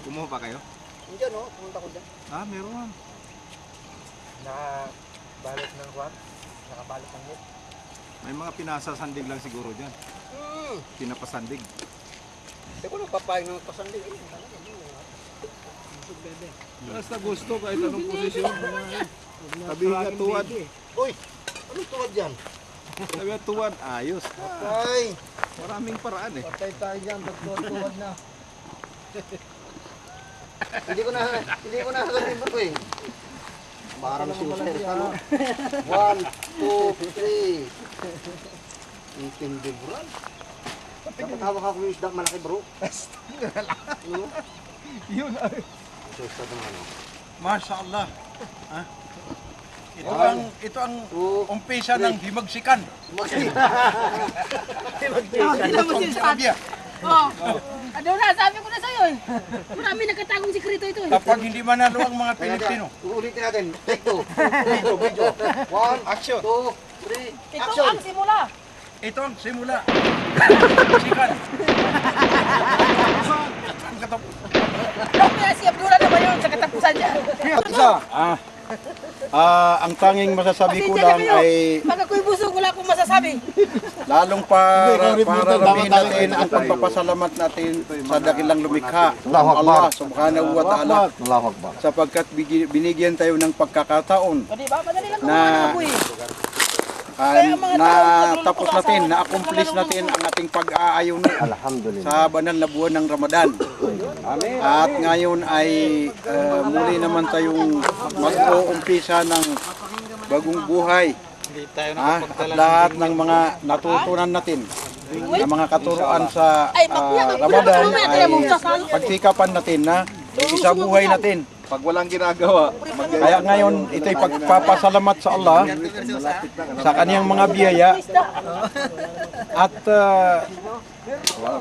Kumuha pa kayo? Hindi no, pumunta ko dyan. Ah, meron. Nakabalot ng kwan. Nakabalot ng net. May mga pinasasandig lang siguro dyan. Pinapasandig. Hindi ko nang papayag ng pasandig. Basta gusto kahit anong posisyon. Sabi nga tuwad. Uy, anong tuwad yan? Sabi nga tuwad, ayos. Ay, Maraming paraan eh. patay tayo dyan, tuwad na. Hindi ko na sabihin ko eh. Parang super ano. 1, 2, 3. Intindi bro. Dapat hawak ako yung isda malaki bro. Ano? Yun ay. Ito sa ano. Masya Allah. Ha? Ito ang umpisa ng himagsikan. Hindi naman sinasabi. Oh. Ano na, sabi ko na sa'yo eh. Marami nakatagong sikreto ito eh. Kapag hindi manalo ang mga Pilipino. Uulitin natin. Take 2. Video. 1, Action. 2, 3. Ito Action. ang simula. Ito ang simula. Himagsikan. Ang katapos. Kaya si Abdullah na ba yun sa katapusan niya? Ang tanging masasabi ko Pasensya na lang kayo. ay Pag ako'y busog, wala akong masasabi. lalong pararamihin natin ang pagpapasalamat natin sa dakilang lumikha ng Allah subhanahu wa ta'ala sapagkat binigyan tayo ng pagkakataon O diba, madali lang na tapos natin, na-accomplish natin ang ating pag-aayuno sa banal na buwan ng Ramadan. At ngayon ay muli naman tayong mag-uumpisa ng bagong buhay. At lahat ng mga natutunan natin na mga katuruan sa Ramadan ay pagsikapan natin na isa buhay natin. Pag walang ginagawa, Kaya ngayon ito'y pagpapasalamat sa Allah sa kaniyang mga biyaya at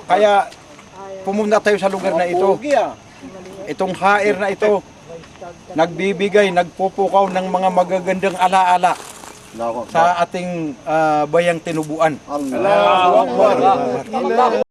kaya pumunta tayo sa lugar na ito. Itong hair na ito nagbibigay, nagpupukaw ng mga magagandang alaala sa ating bayang Tinubuan. Allahu Akbar.